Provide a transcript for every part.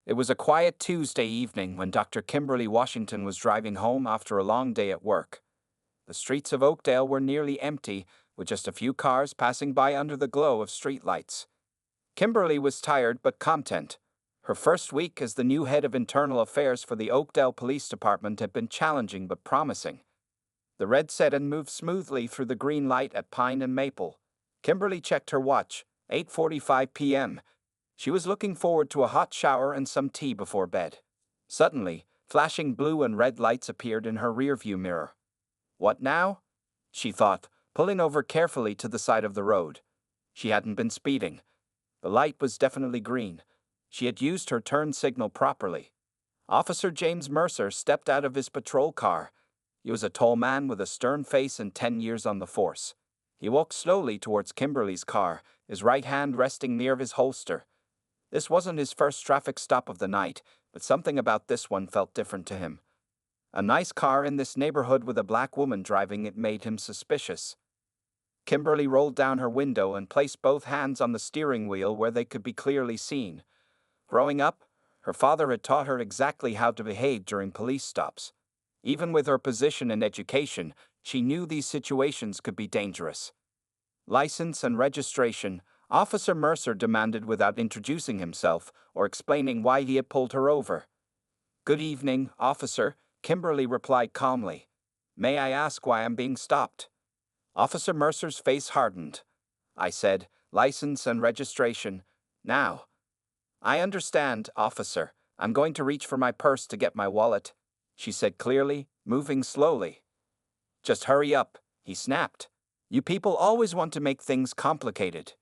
It was a quiet Tuesday evening when Dr. Kimberly Washington was driving home after a long day at work. The streets of Oakdale were nearly empty, with just a few cars passing by under the glow of streetlights. Kimberly was tired but content. Her first week as the new head of internal affairs for the Oakdale Police Department had been challenging but promising. The red sedan moved smoothly through the green light at Pine and Maple. Kimberly checked her watch, 8:45 p.m. She was looking forward to a hot shower and some tea before bed. Suddenly, flashing blue and red lights appeared in her rearview mirror. What now? She thought, pulling over carefully to the side of the road. She hadn't been speeding. The light was definitely green. She had used her turn signal properly. Officer James Mercer stepped out of his patrol car. He was a tall man with a stern face and 10 years on the force. He walked slowly towards Kimberly's car, his right hand resting near his holster. This wasn't his first traffic stop of the night, but something about this one felt different to him. A nice car in this neighborhood with a black woman driving it made him suspicious. Kimberly rolled down her window and placed both hands on the steering wheel where they could be clearly seen. Growing up, her father had taught her exactly how to behave during police stops. Even with her position and education, she knew these situations could be dangerous. License and registration, Officer Mercer demanded without introducing himself or explaining why he had pulled her over. "Good evening, officer," Kimberly replied calmly. "May I ask why I'm being stopped?" Officer Mercer's face hardened. "I said, license and registration. Now." "I understand, officer. I'm going to reach for my purse to get my wallet," she said clearly, moving slowly. "Just hurry up," he snapped. "You people always want to make things complicated."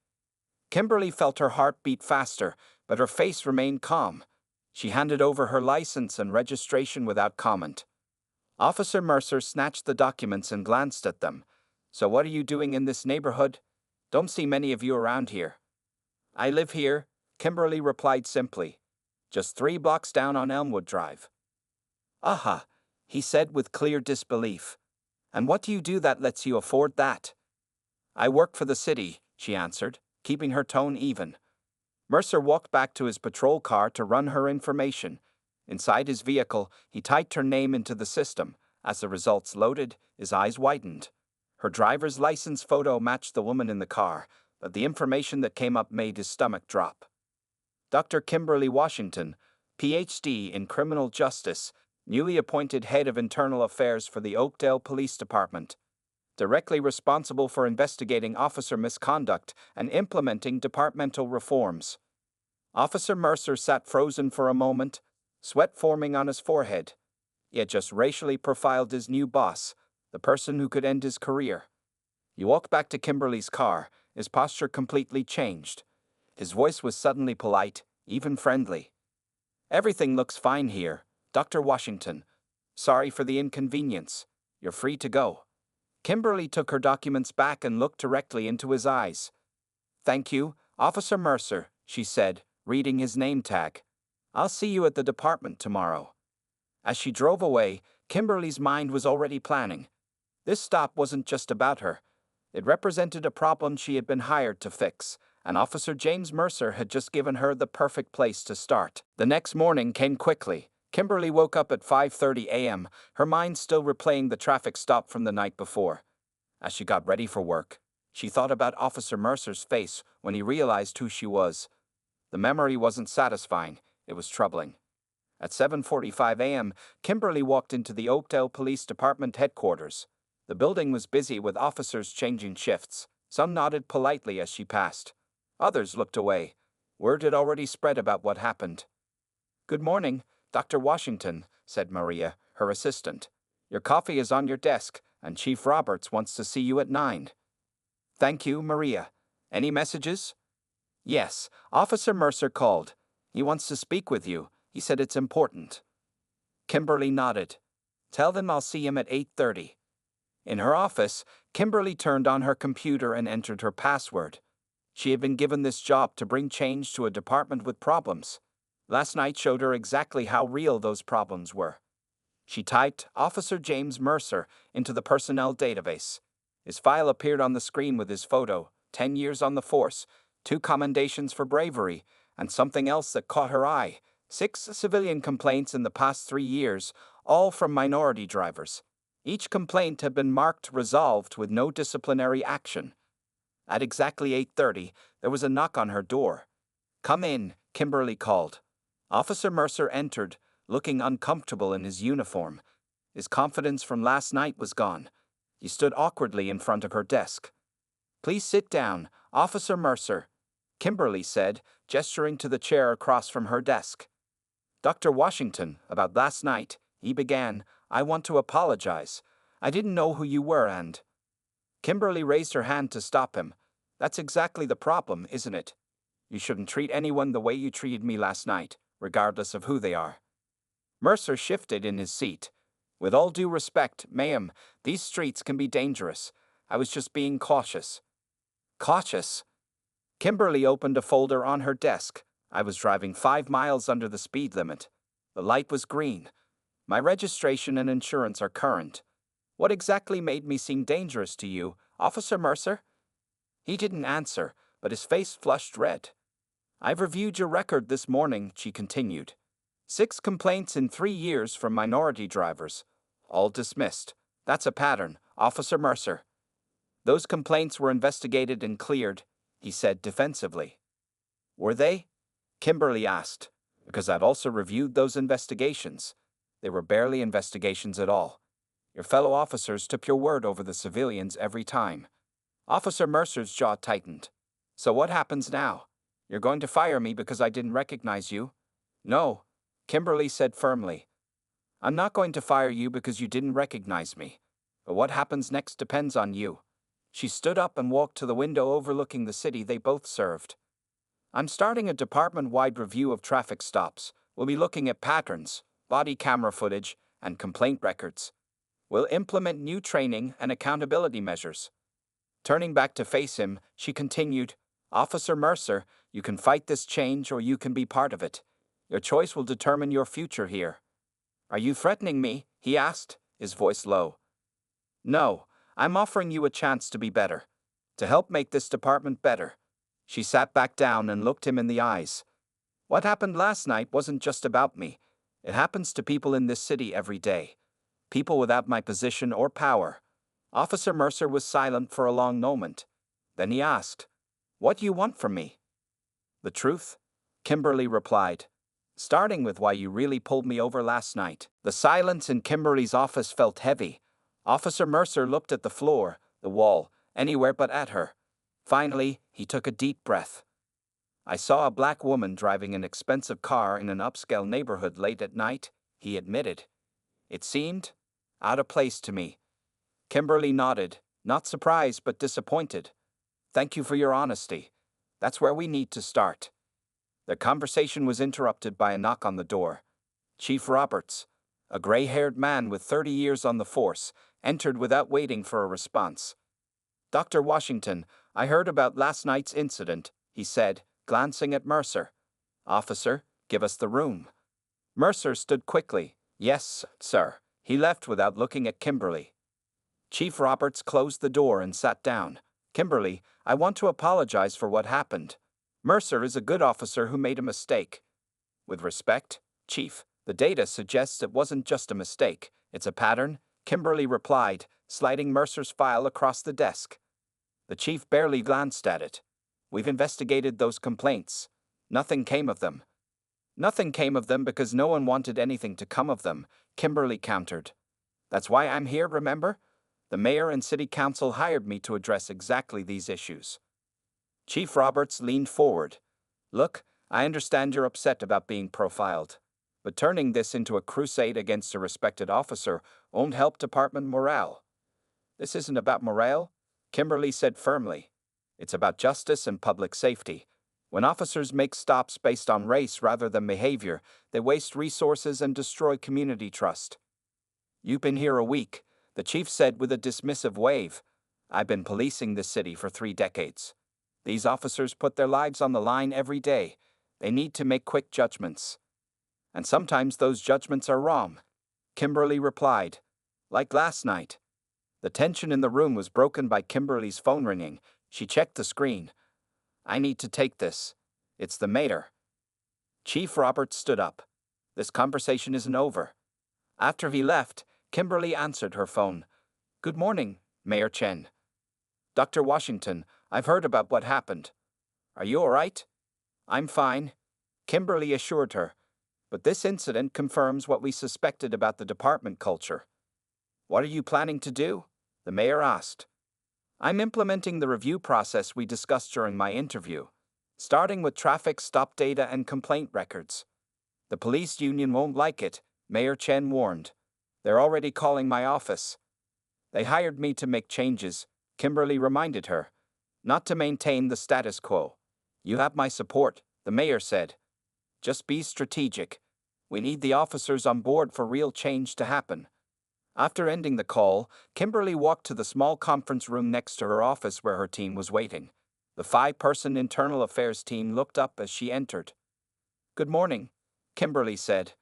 Kimberly felt her heart beat faster, but her face remained calm. She handed over her license and registration without comment. Officer Mercer snatched the documents and glanced at them. "So what are you doing in this neighborhood? Don't see many of you around here." "I live here," Kimberly replied simply. "Just 3 blocks down on Elmwood Drive." "Aha," he said with clear disbelief. "And what do you do that lets you afford that?" "I work for the city," she answered, keeping her tone even. Mercer walked back to his patrol car to run her information. Inside his vehicle, he typed her name into the system. As the results loaded, his eyes widened. Her driver's license photo matched the woman in the car, but the information that came up made his stomach drop. Dr. Kimberly Washington, Ph.D. in Criminal Justice, newly appointed head of internal affairs for the Oakdale Police Department, directly responsible for investigating officer misconduct and implementing departmental reforms. Officer Mercer sat frozen for a moment, sweat forming on his forehead. He had just racially profiled his new boss, the person who could end his career. He walked back to Kimberly's car, his posture completely changed. His voice was suddenly polite, even friendly. "Everything looks fine here, Dr. Washington. Sorry for the inconvenience. You're free to go." Kimberly took her documents back and looked directly into his eyes. "Thank you, Officer Mercer," she said, reading his name tag. "I'll see you at the department tomorrow." As she drove away, Kimberly's mind was already planning. This stop wasn't just about her. It represented a problem she had been hired to fix, and Officer James Mercer had just given her the perfect place to start. The next morning came quickly. Kimberly woke up at 5:30 a.m., her mind still replaying the traffic stop from the night before. As she got ready for work, she thought about Officer Mercer's face when he realized who she was. The memory wasn't satisfying, it was troubling. At 7:45 a.m., Kimberly walked into the Oakdale Police Department headquarters. The building was busy with officers changing shifts. Some nodded politely as she passed. Others looked away. Word had already spread about what happened. "Good morning, Dr. Washington," said Maria, her assistant. "Your coffee is on your desk, and Chief Roberts wants to see you at 9. "Thank you, Maria. Any messages?" "Yes, Officer Mercer called. He wants to speak with you. He said it's important." Kimberly nodded. "Tell them I'll see him at 8:30. In her office, Kimberly turned on her computer and entered her password. She had been given this job to bring change to a department with problems. Last night showed her exactly how real those problems were. She typed Officer James Mercer into the personnel database. His file appeared on the screen with his photo, 10 years on the force, 2 commendations for bravery, and something else that caught her eye, 6 civilian complaints in the past 3 years, all from minority drivers. Each complaint had been marked resolved with no disciplinary action. At exactly 8:30, there was a knock on her door. "Come in," Kimberly called. Officer Mercer entered, looking uncomfortable in his uniform. His confidence from last night was gone. He stood awkwardly in front of her desk. "Please sit down, Officer Mercer," Kimberly said, gesturing to the chair across from her desk. "Dr. Washington, about last night," he began. "I want to apologize. I didn't know who you were and—" Kimberly raised her hand to stop him. "That's exactly the problem, isn't it? You shouldn't treat anyone the way you treated me last night, regardless of who they are." Mercer shifted in his seat. "With all due respect, ma'am, these streets can be dangerous. I was just being cautious." "Cautious?" Kimberly opened a folder on her desk. "I was driving 5 miles under the speed limit. The light was green. My registration and insurance are current. What exactly made me seem dangerous to you, Officer Mercer?" He didn't answer, but his face flushed red. "I've reviewed your record this morning," she continued. 6 complaints in 3 years from minority drivers. All dismissed. That's a pattern, Officer Mercer. "Those complaints were investigated and cleared," he said defensively. "Were they?" Kimberly asked. "Because I've also reviewed those investigations. They were barely investigations at all. Your fellow officers took your word over the civilians every time." Officer Mercer's jaw tightened. "So what happens now? You're going to fire me because I didn't recognize you?" "No," Kimberly said firmly. "I'm not going to fire you because you didn't recognize me. But what happens next depends on you." She stood up and walked to the window overlooking the city they both served. "I'm starting a department-wide review of traffic stops. We'll be looking at patterns, body camera footage, and complaint records. We'll implement new training and accountability measures." Turning back to face him, she continued, "Officer Mercer, you can fight this change or you can be part of it. Your choice will determine your future here." "Are you threatening me?" he asked, his voice low. "No, I'm offering you a chance to be better, to help make this department better." She sat back down and looked him in the eyes. "What happened last night wasn't just about me. It happens to people in this city every day. People without my position or power." Officer Mercer was silent for a long moment. Then he asked, "What do you want from me?" "The truth," Kimberly replied. "Starting with why you really pulled me over last night." The silence in Kimberly's office felt heavy. Officer Mercer looked at the floor, the wall, anywhere but at her. Finally, he took a deep breath. "I saw a black woman driving an expensive car in an upscale neighborhood late at night," he admitted. "It seemed out of place to me." Kimberly nodded, not surprised but disappointed. "Thank you for your honesty. That's where we need to start." The conversation was interrupted by a knock on the door. Chief Roberts, a gray-haired man with 30 years on the force, entered without waiting for a response. "Dr. Washington, I heard about last night's incident," he said, glancing at Mercer. "Officer, give us the room." Mercer stood quickly. "Yes, sir." He left without looking at Kimberly. Chief Roberts closed the door and sat down. "Kimberly, I want to apologize for what happened. Mercer is a good officer who made a mistake." "With respect, Chief, the data suggests it wasn't just a mistake. It's a pattern," Kimberly replied, sliding Mercer's file across the desk. The chief barely glanced at it. "We've investigated those complaints. Nothing came of them." "Nothing came of them because no one wanted anything to come of them," Kimberly countered. "That's why I'm here, remember? The mayor and city council hired me to address exactly these issues." Chief Roberts leaned forward. "Look, I understand you're upset about being profiled. But turning this into a crusade against a respected officer won't help department morale." "This isn't about morale," Kimberly said firmly. "It's about justice and public safety. When officers make stops based on race rather than behavior, they waste resources and destroy community trust." "You've been here a week," the chief said with a dismissive wave. "I've been policing this city for 3 decades. These officers put their lives on the line every day. They need to make quick judgments. And sometimes those judgments are wrong," Kimberly replied. "Like last night." The tension in the room was broken by Kimberly's phone ringing. She checked the screen. "I need to take this. It's the mayor." Chief Roberts stood up. This conversation isn't over. After he left, Kimberly answered her phone. Good morning, Mayor Chen. Dr. Washington, I've heard about what happened. Are you all right? I'm fine, Kimberly assured her. But this incident confirms what we suspected about the department culture. What are you planning to do? The mayor asked. I'm implementing the review process we discussed during my interview, starting with traffic stop data and complaint records. The police union won't like it, Mayor Chen warned. They're already calling my office. They hired me to make changes, Kimberly reminded her, not to maintain the status quo. You have my support, the mayor said. Just be strategic. We need the officers on board for real change to happen. After ending the call, Kimberly walked to the small conference room next to her office where her team was waiting. The 5-person internal affairs team looked up as she entered. Good morning, Kimberly said.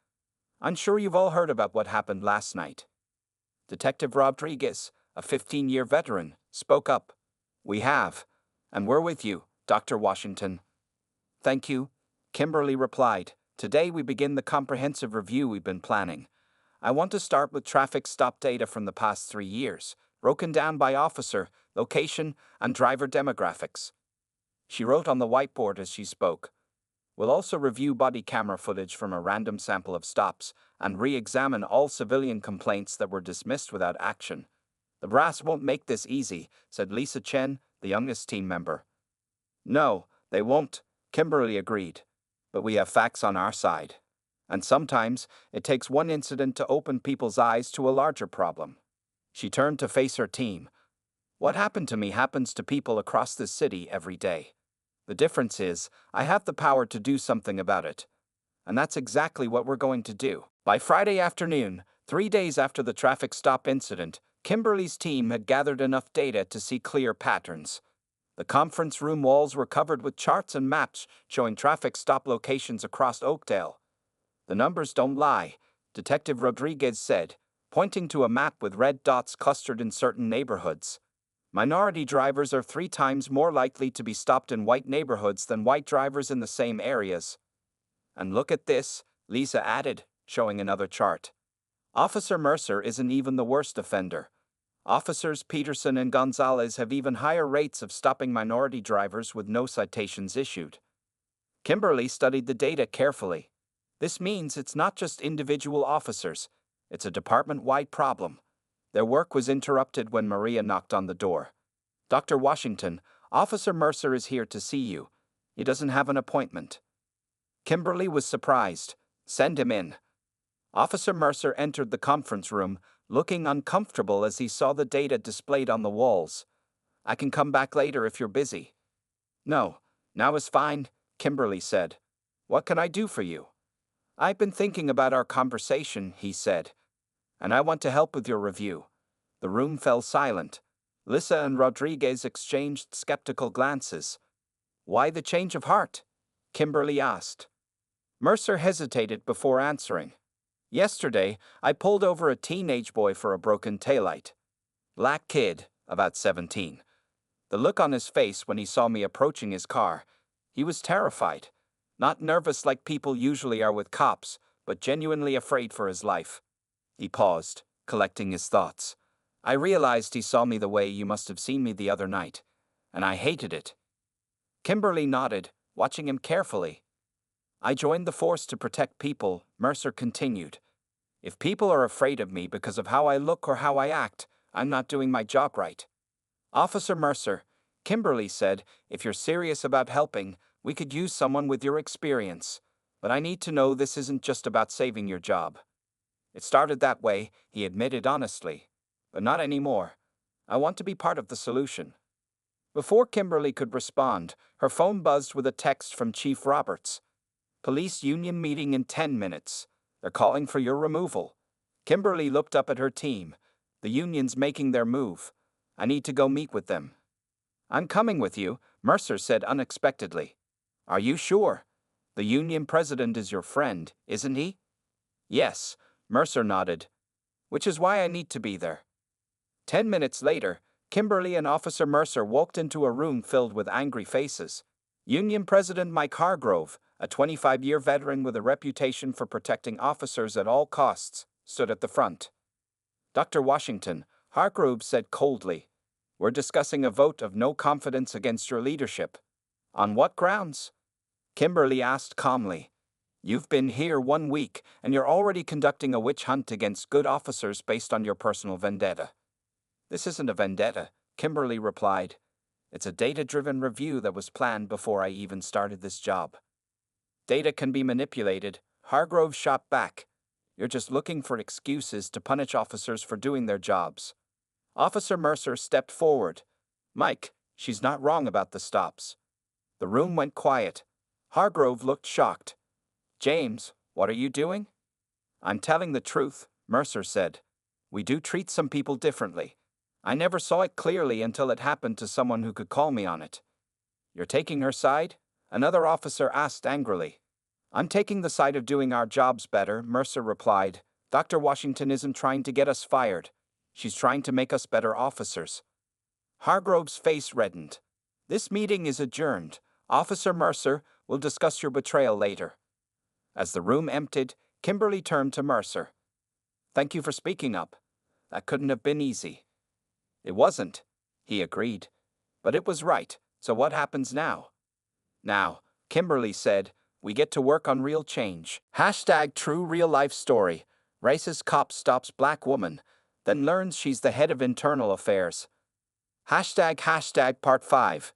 I'm sure you've all heard about what happened last night. Detective Rodriguez, a 15-year veteran, spoke up. We have, and we're with you, Dr. Washington. Thank you, Kimberly replied. Today we begin the comprehensive review we've been planning. I want to start with traffic stop data from the past 3 years, broken down by officer, location, and driver demographics. She wrote on the whiteboard as she spoke. We'll also review body camera footage from a random sample of stops and re-examine all civilian complaints that were dismissed without action. The brass won't make this easy, said Lisa Chen, the youngest team member. No, they won't, Kimberly agreed. But we have facts on our side. And sometimes it takes one incident to open people's eyes to a larger problem. She turned to face her team. What happened to me happens to people across this city every day. The difference is, I have the power to do something about it. And that's exactly what we're going to do. By Friday afternoon, 3 days after the traffic stop incident, Kimberly's team had gathered enough data to see clear patterns. The conference room walls were covered with charts and maps showing traffic stop locations across Oakdale. The numbers don't lie, Detective Rodriguez said, pointing to a map with red dots clustered in certain neighborhoods. Minority drivers are 3 times more likely to be stopped in white neighborhoods than white drivers in the same areas. And look at this, Lisa added, showing another chart. Officer Mercer isn't even the worst offender. Officers Peterson and Gonzalez have even higher rates of stopping minority drivers with no citations issued. Kimberly studied the data carefully. This means it's not just individual officers, it's a department-wide problem. Their work was interrupted when Maria knocked on the door. Dr. Washington, Officer Mercer is here to see you. He doesn't have an appointment. Kimberly was surprised. Send him in. Officer Mercer entered the conference room, looking uncomfortable as he saw the data displayed on the walls. I can come back later if you're busy. No, now is fine, Kimberly said. What can I do for you? I've been thinking about our conversation, he said. And I want to help with your review. The room fell silent. Lisa and Rodriguez exchanged skeptical glances. Why the change of heart? Kimberly asked. Mercer hesitated before answering. Yesterday, I pulled over a teenage boy for a broken taillight. Black kid, about 17. The look on his face when he saw me approaching his car, he was terrified. Not nervous like people usually are with cops, but genuinely afraid for his life. He paused, collecting his thoughts. I realized he saw me the way you must have seen me the other night, and I hated it. Kimberly nodded, watching him carefully. I joined the force to protect people, Mercer continued. If people are afraid of me because of how I look or how I act, I'm not doing my job right. Officer Mercer, Kimberly said, if you're serious about helping, we could use someone with your experience. But I need to know this isn't just about saving your job. It started that way, he admitted honestly. But not anymore. I want to be part of the solution. Before Kimberly could respond, her phone buzzed with a text from Chief Roberts. Police union meeting in 10 minutes. They're calling for your removal. Kimberly looked up at her team. The union's making their move. I need to go meet with them. I'm coming with you, Mercer said unexpectedly. Are you sure? The union president is your friend, isn't he? Yes, Mercer nodded. Which is why I need to be there. 10 minutes later, Kimberly and Officer Mercer walked into a room filled with angry faces. Union President Mike Hargrove, a 25-year veteran with a reputation for protecting officers at all costs, stood at the front. Dr. Washington, Hargrove said coldly, "We're discussing a vote of no confidence against your leadership." "On what grounds?" Kimberly asked calmly. "You've been here 1 week, and you're already conducting a witch hunt against good officers based on your personal vendetta." "This isn't a vendetta," Kimberly replied. "It's a data-driven review that was planned before I even started this job." "Data can be manipulated," Hargrove shot back. "You're just looking for excuses to punish officers for doing their jobs." Officer Mercer stepped forward. "Mike, she's not wrong about the stops." The room went quiet. Hargrove looked shocked. "James, what are you doing?" "I'm telling the truth," Mercer said. "We do treat some people differently. I never saw it clearly until it happened to someone who could call me on it." "You're taking her side?" another officer asked angrily. "I'm taking the side of doing our jobs better," Mercer replied. "Dr. Washington isn't trying to get us fired. She's trying to make us better officers." Hargrove's face reddened. "This meeting is adjourned. Officer Mercer, we'll discuss your betrayal later." As the room emptied, Kimberly turned to Mercer. "Thank you for speaking up. That couldn't have been easy." "It wasn't," he agreed. "But it was right, so what happens now?" "Now," Kimberly said, "we get to work on real change. Hashtag true real-life story. Racist cop stops black woman, then learns she's the head of internal affairs." Hashtag part 5.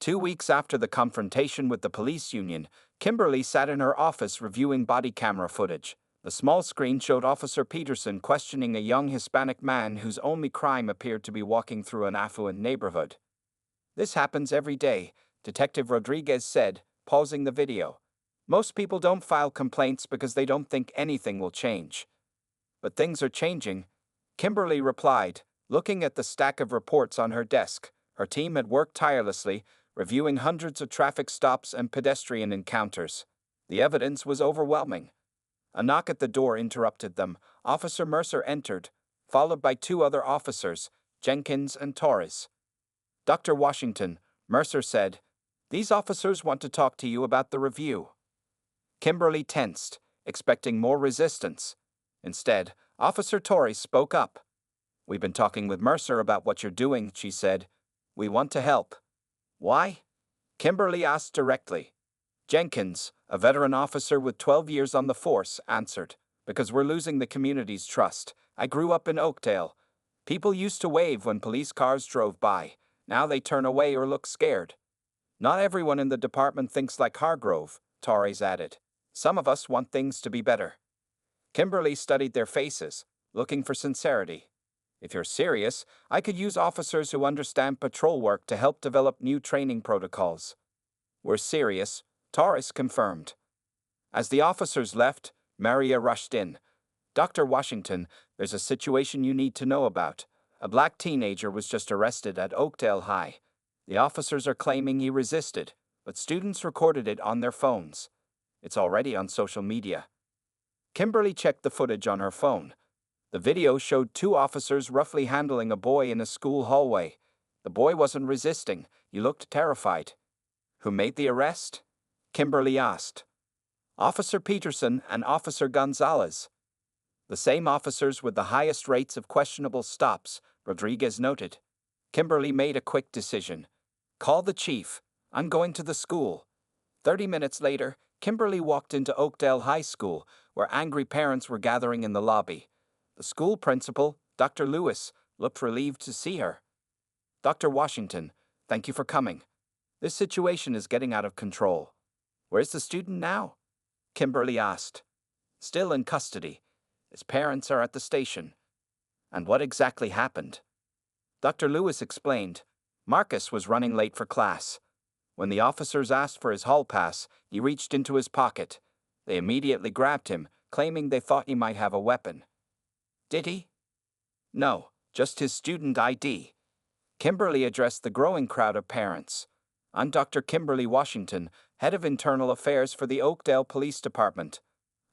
2 weeks after the confrontation with the police union, Kimberly sat in her office reviewing body camera footage. The small screen showed Officer Peterson questioning a young Hispanic man whose only crime appeared to be walking through an affluent neighborhood. "This happens every day," Detective Rodriguez said, pausing the video. "Most people don't file complaints because they don't think anything will change." "But things are changing," Kimberly replied, looking at the stack of reports on her desk. Her team had worked tirelessly, reviewing hundreds of traffic stops and pedestrian encounters. The evidence was overwhelming. A knock at the door interrupted them. Officer Mercer entered, followed by 2 other officers, Jenkins and Torres. "Dr. Washington," Mercer said, "these officers want to talk to you about the review." Kimberly tensed, expecting more resistance. Instead, Officer Torres spoke up. "We've been talking with Mercer about what you're doing," she said. "We want to help." "Why?" Kimberly asked directly. Jenkins, a veteran officer with 12 years on the force, answered, "Because we're losing the community's trust. I grew up in Oakdale. People used to wave when police cars drove by. Now they turn away or look scared." "Not everyone in the department thinks like Hargrove," Torres added. "Some of us want things to be better." Kimberly studied their faces, looking for sincerity. "If you're serious, I could use officers who understand patrol work to help develop new training protocols." "We're serious," Torres confirmed. As the officers left, Maria rushed in. "Dr. Washington, there's a situation you need to know about. A black teenager was just arrested at Oakdale High. The officers are claiming he resisted, but students recorded it on their phones. It's already on social media." Kimberly checked the footage on her phone. The video showed 2 officers roughly handling a boy in a school hallway. The boy wasn't resisting. He looked terrified. "Who made the arrest?" Kimberly asked. "Officer Peterson and Officer Gonzalez." "The same officers with the highest rates of questionable stops," Rodriguez noted. Kimberly made a quick decision. "Call the chief. I'm going to the school." 30 minutes later, Kimberly walked into Oakdale High School, where angry parents were gathering in the lobby. The school principal, Dr. Lewis, looked relieved to see her. "Dr. Washington, thank you for coming. This situation is getting out of control." "Where's the student now?" Kimberly asked. "Still in custody. His parents are at the station." "And what exactly happened?" Dr. Lewis explained. "Marcus was running late for class. When the officers asked for his hall pass, he reached into his pocket. They immediately grabbed him, claiming they thought he might have a weapon." "Did he?" "No, just his student ID." Kimberly addressed the growing crowd of parents. "I'm Dr. Kimberly Washington, head of internal affairs for the Oakdale Police Department.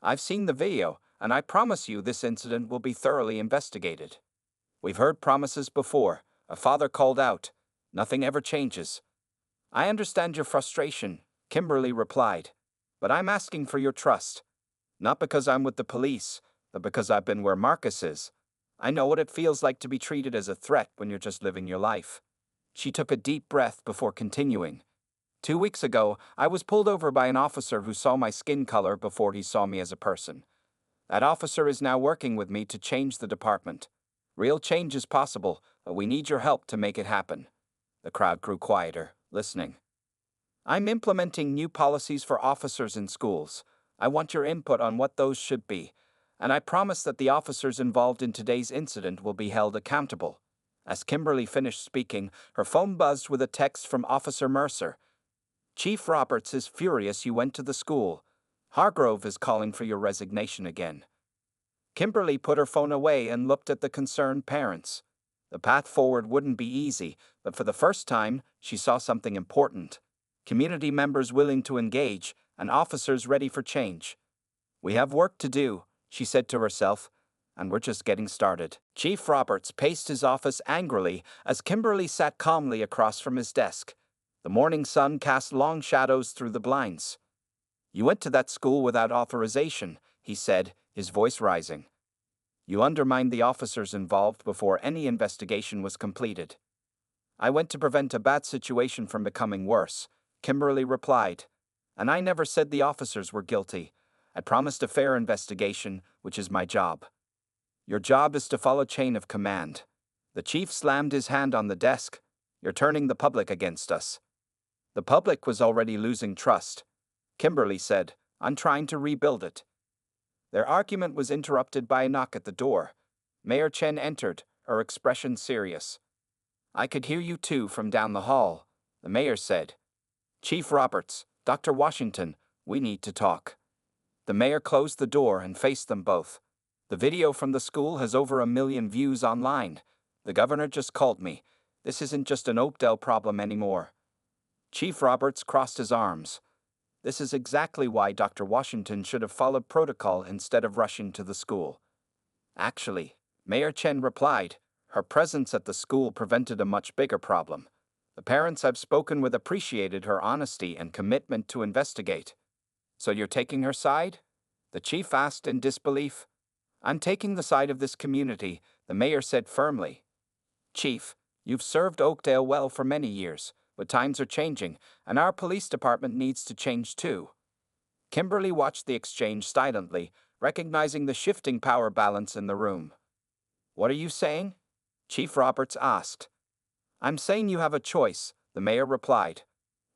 I've seen the video, and I promise you this incident will be thoroughly investigated." "We've heard promises before. A father called out. Nothing ever changes." "I understand your frustration," Kimberly replied. But I'm asking for your trust. Not because I'm with the police, but because I've been where Marcus is. I know what it feels like to be treated as a threat when you're just living your life. She took a deep breath before continuing. 2 weeks ago, I was pulled over by an officer who saw my skin color before he saw me as a person. That officer is now working with me to change the department. Real change is possible, but we need your help to make it happen. The crowd grew quieter, listening. I'm implementing new policies for officers in schools. I want your input on what those should be, and I promise that the officers involved in today's incident will be held accountable. As Kimberly finished speaking, her phone buzzed with a text from Officer Mercer. Chief Roberts is furious you went to the school. Hargrove is calling for your resignation again. Kimberly put her phone away and looked at the concerned parents. The path forward wouldn't be easy, but for the first time, she saw something important. Community members willing to engage, and officers ready for change. We have work to do, she said to herself, and we're just getting started. Chief Roberts paced his office angrily as Kimberly sat calmly across from his desk. The morning sun cast long shadows through the blinds. You went to that school without authorization, he said, his voice rising. You undermined the officers involved before any investigation was completed. I went to prevent a bad situation from becoming worse, Kimberly replied. And I never said the officers were guilty. I promised a fair investigation, which is my job. Your job is to follow chain of command. The chief slammed his hand on the desk. You're turning the public against us. The public was already losing trust. Kimberly said, I'm trying to rebuild it. Their argument was interrupted by a knock at the door. Mayor Chen entered, her expression serious. I could hear you too from down the hall, the mayor said. Chief Roberts, Dr. Washington, we need to talk. The mayor closed the door and faced them both. The video from the school has over 1 million views online. The governor just called me. This isn't just an Oakdale problem anymore. Chief Roberts crossed his arms. This is exactly why Dr. Washington should have followed protocol instead of rushing to the school. Actually, Mayor Chen replied, her presence at the school prevented a much bigger problem. The parents I've spoken with appreciated her honesty and commitment to investigate. So you're taking her side? The chief asked in disbelief. I'm taking the side of this community, the mayor said firmly. Chief, you've served Oakdale well for many years, but times are changing, and our police department needs to change too. Kimberly watched the exchange silently, recognizing the shifting power balance in the room. What are you saying? Chief Roberts asked. I'm saying you have a choice, the mayor replied.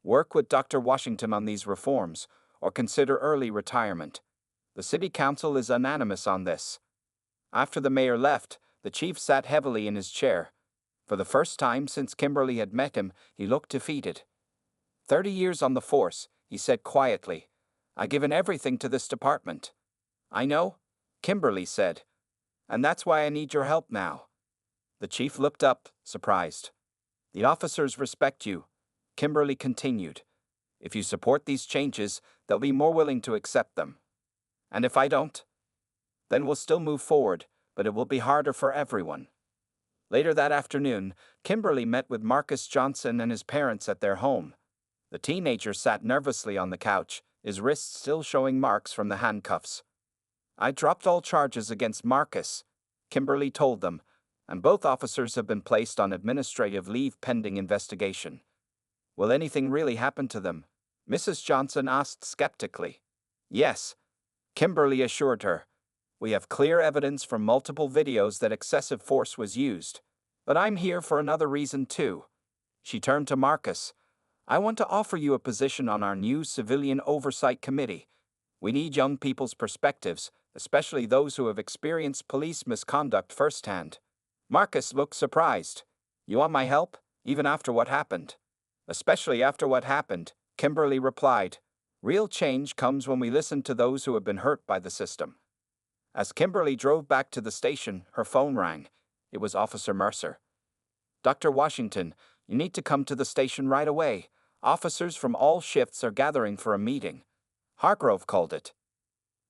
Work with Dr. Washington on these reforms, or consider early retirement. The city council is unanimous on this. After the mayor left, the chief sat heavily in his chair. For the first time since Kimberly had met him, he looked defeated. 30 years on the force, he said quietly. I've given everything to this department. I know, Kimberly said. And that's why I need your help now. The chief looked up, surprised. The officers respect you, Kimberly continued. If you support these changes, they'll be more willing to accept them. And if I don't? Then we'll still move forward, but it will be harder for everyone. Later that afternoon, Kimberly met with Marcus Johnson and his parents at their home. The teenager sat nervously on the couch, his wrists still showing marks from the handcuffs. I dropped all charges against Marcus, Kimberly told them, and both officers have been placed on administrative leave pending investigation. Will anything really happen to them? Mrs. Johnson asked skeptically. Yes, Kimberly assured her. We have clear evidence from multiple videos that excessive force was used. But I'm here for another reason too. She turned to Marcus. I want to offer you a position on our new Civilian Oversight Committee. We need young people's perspectives, especially those who have experienced police misconduct firsthand. Marcus looked surprised. You want my help, even after what happened? Especially after what happened, Kimberly replied. Real change comes when we listen to those who have been hurt by the system. As Kimberly drove back to the station, her phone rang. It was Officer Mercer. Dr. Washington, you need to come to the station right away. Officers from all shifts are gathering for a meeting. Hargrove called it.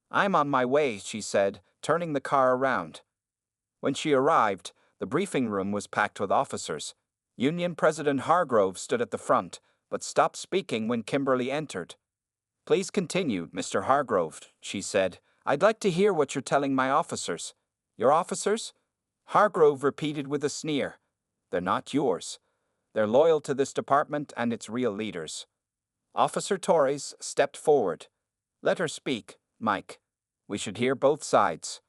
I'm on my way, she said, turning the car around. When she arrived, the briefing room was packed with officers. Union President Hargrove stood at the front, but stopped speaking when Kimberly entered. Please continue, Mr. Hargrove, she said. I'd like to hear what you're telling my officers. Your officers? Hargrove repeated with a sneer. They're not yours. They're loyal to this department and its real leaders. Officer Torres stepped forward. Let her speak, Mike. We should hear both sides.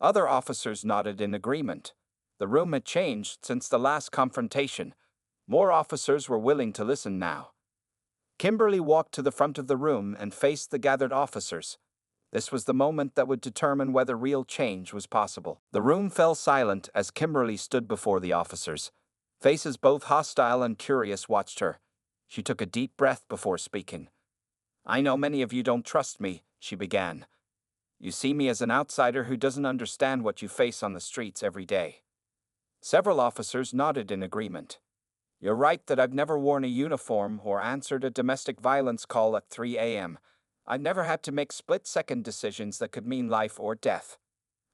Other officers nodded in agreement. The room had changed since the last confrontation. More officers were willing to listen now. Kimberly walked to the front of the room and faced the gathered officers. This was the moment that would determine whether real change was possible. The room fell silent as Kimberly stood before the officers. Faces both hostile and curious watched her. She took a deep breath before speaking. I know many of you don't trust me, she began. You see me as an outsider who doesn't understand what you face on the streets every day. Several officers nodded in agreement. You're right that I've never worn a uniform or answered a domestic violence call at 3 a.m. I've never had to make split-second decisions that could mean life or death.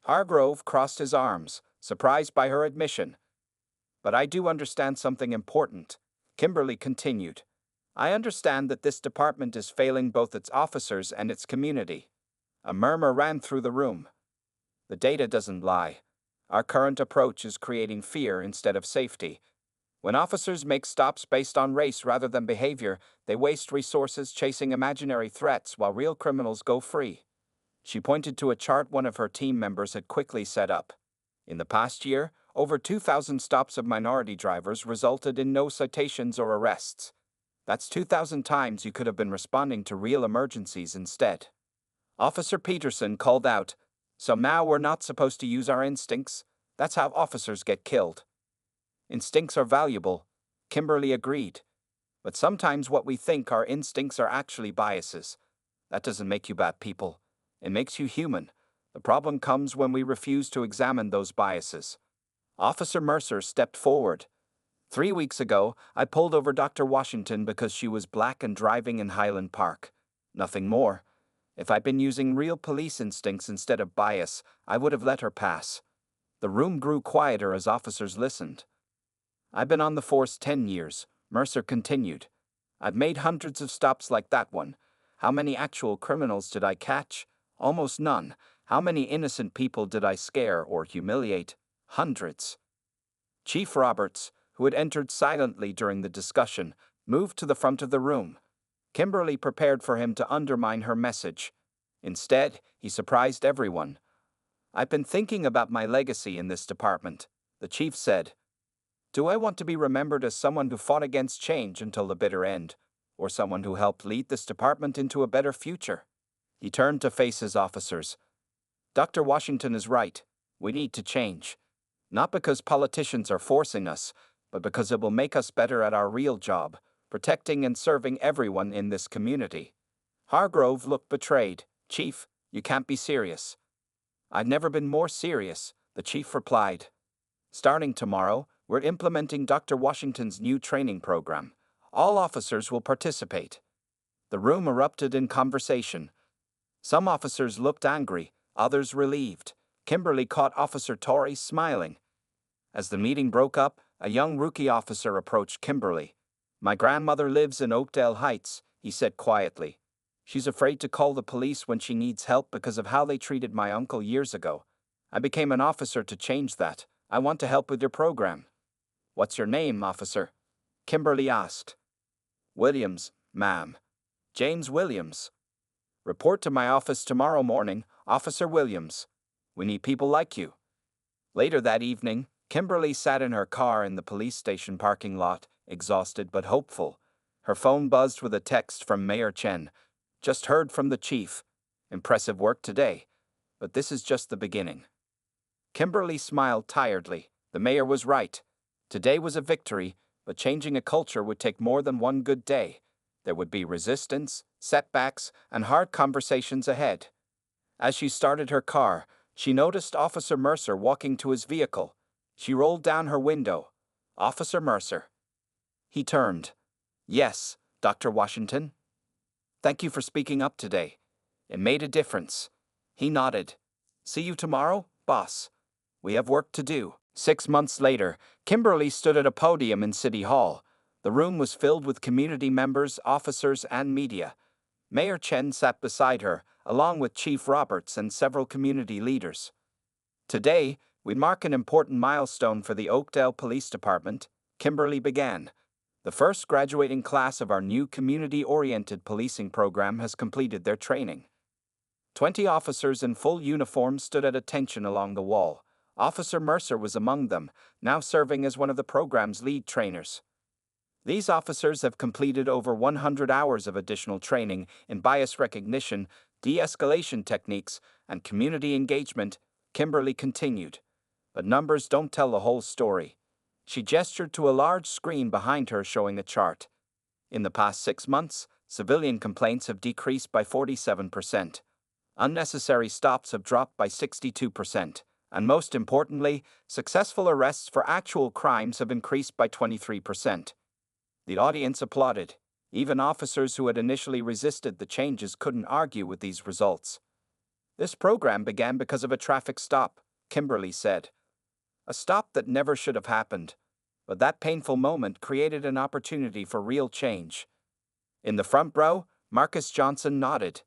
Hargrove crossed his arms, surprised by her admission. But I do understand something important, Kimberly continued. I understand that this department is failing both its officers and its community. A murmur ran through the room. The data doesn't lie. Our current approach is creating fear instead of safety. When officers make stops based on race rather than behavior, they waste resources chasing imaginary threats while real criminals go free. She pointed to a chart one of her team members had quickly set up. In the past year, over 2,000 stops of minority drivers resulted in no citations or arrests. That's 2,000 times you could have been responding to real emergencies instead. Officer Peterson called out, So now we're not supposed to use our instincts? That's how officers get killed. Instincts are valuable, Kimberly agreed. But sometimes what we think are instincts are actually biases. That doesn't make you bad people. It makes you human. The problem comes when we refuse to examine those biases. Officer Mercer stepped forward. 3 weeks ago, I pulled over Dr. Washington because she was black and driving in Highland Park. Nothing more. If I'd been using real police instincts instead of bias, I would have let her pass. The room grew quieter as officers listened. I've been on the force 10 years, Mercer continued. I've made hundreds of stops like that one. How many actual criminals did I catch? Almost none. How many innocent people did I scare or humiliate? Hundreds. Chief Roberts, who had entered silently during the discussion, moved to the front of the room. Kimberly prepared for him to undermine her message. Instead, he surprised everyone. I've been thinking about my legacy in this department, the chief said. Do I want to be remembered as someone who fought against change until the bitter end, or someone who helped lead this department into a better future? He turned to face his officers. Dr. Washington is right. We need to change. Not because politicians are forcing us, but because it will make us better at our real job, protecting and serving everyone in this community. Hargrove looked betrayed. Chief, you can't be serious. I've never been more serious, the chief replied. Starting tomorrow, we're implementing Dr. Washington's new training program. All officers will participate. The room erupted in conversation. Some officers looked angry, others relieved. Kimberly caught Officer Torrey smiling. As the meeting broke up, a young rookie officer approached Kimberly. My grandmother lives in Oakdale Heights, he said quietly. She's afraid to call the police when she needs help because of how they treated my uncle years ago. I became an officer to change that. I want to help with your program. What's your name, officer? Kimberly asked. Williams, ma'am. James Williams. Report to my office tomorrow morning, Officer Williams. We need people like you. Later that evening, Kimberly sat in her car in the police station parking lot, exhausted but hopeful. Her phone buzzed with a text from Mayor Chen. Just heard from the chief. Impressive work today. But this is just the beginning. Kimberly smiled tiredly. The mayor was right. Today was a victory, but changing a culture would take more than one good day. There would be resistance, setbacks, and hard conversations ahead. As she started her car, she noticed Officer Mercer walking to his vehicle. She rolled down her window. Officer Mercer. He turned. Yes, Dr. Washington. Thank you for speaking up today. It made a difference. He nodded. See you tomorrow, boss. We have work to do. 6 months later, Kimberly stood at a podium in City Hall. The room was filled with community members, officers, and media. Mayor Chen sat beside her, along with Chief Roberts and several community leaders. Today, we mark an important milestone for the Oakdale Police Department, Kimberly began. The first graduating class of our new community-oriented policing program has completed their training. 20 officers in full uniform stood at attention along the wall. Officer Mercer was among them, now serving as one of the program's lead trainers. These officers have completed over 100 hours of additional training in bias recognition, de-escalation techniques, and community engagement, Kimberly continued. But numbers don't tell the whole story. She gestured to a large screen behind her showing a chart. In the past 6 months, civilian complaints have decreased by 47%. Unnecessary stops have dropped by 62%. And most importantly, successful arrests for actual crimes have increased by 23%. The audience applauded. Even officers who had initially resisted the changes couldn't argue with these results. This program began because of a traffic stop, Kimberly said. A stop that never should have happened. But that painful moment created an opportunity for real change. In the front row, Marcus Johnson nodded.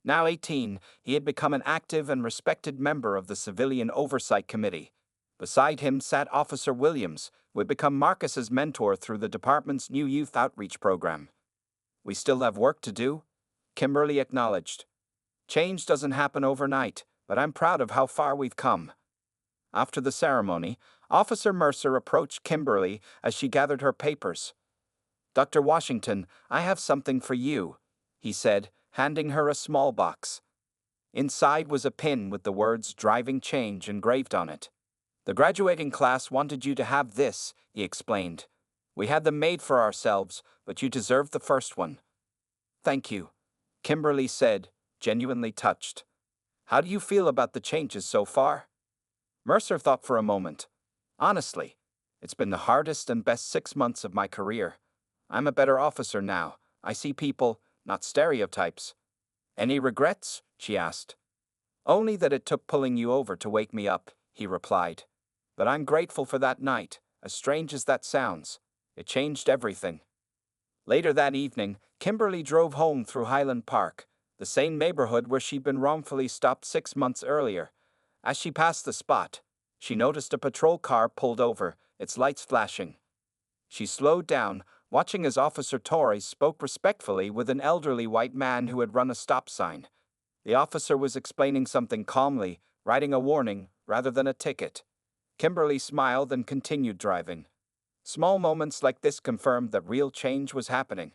Now 18, he had become an active and respected member of the Civilian Oversight Committee. Beside him sat Officer Williams, who had become Marcus's mentor through the department's new youth outreach program. We still have work to do, Kimberly acknowledged. Change doesn't happen overnight, but I'm proud of how far we've come. After the ceremony, Officer Mercer approached Kimberly as she gathered her papers. Dr. Washington, I have something for you, he said, handing her a small box. Inside was a pin with the words "Driving Change" engraved on it. The graduating class wanted you to have this, he explained. We had them made for ourselves, but you deserved the first one. Thank you, Kimberly said, genuinely touched. How do you feel about the changes so far? Mercer thought for a moment. Honestly, it's been the hardest and best 6 months of my career. I'm a better officer now. I see people, not stereotypes. Any regrets? She asked. Only that it took pulling you over to wake me up, he replied. But I'm grateful for that night, as strange as that sounds. It changed everything. Later that evening, Kimberly drove home through Highland Park, the same neighborhood where she'd been wrongfully stopped 6 months earlier. As she passed the spot, she noticed a patrol car pulled over, its lights flashing. She slowed down, watching as Officer Torres spoke respectfully with an elderly white man who had run a stop sign. The officer was explaining something calmly, writing a warning rather than a ticket. Kimberly smiled and continued driving. Small moments like this confirmed that real change was happening.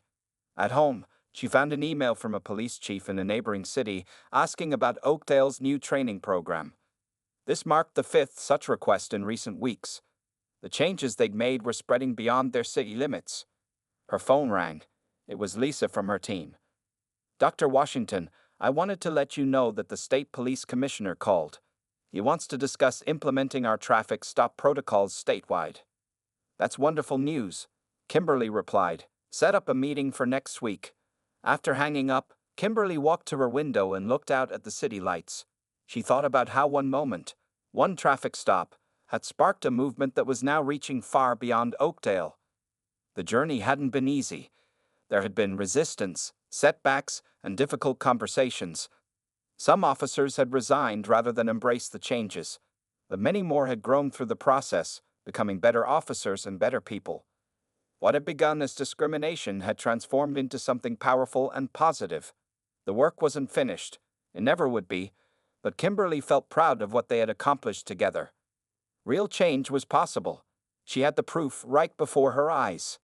At home, she found an email from a police chief in a neighboring city asking about Oakdale's new training program. This marked the 5th such request in recent weeks. The changes they'd made were spreading beyond their city limits. Her phone rang. It was Lisa from her team. Dr. Washington, I wanted to let you know that the state police commissioner called. He wants to discuss implementing our traffic stop protocols statewide. That's wonderful news, Kimberly replied. Set up a meeting for next week. After hanging up, Kimberly walked to her window and looked out at the city lights. She thought about how one moment, one traffic stop, had sparked a movement that was now reaching far beyond Oakdale. The journey hadn't been easy. There had been resistance, setbacks, and difficult conversations. Some officers had resigned rather than embrace the changes, but many more had grown through the process, becoming better officers and better people. What had begun as discrimination had transformed into something powerful and positive. The work wasn't finished. It never would be, but Kimberly felt proud of what they had accomplished together. Real change was possible. She had the proof right before her eyes.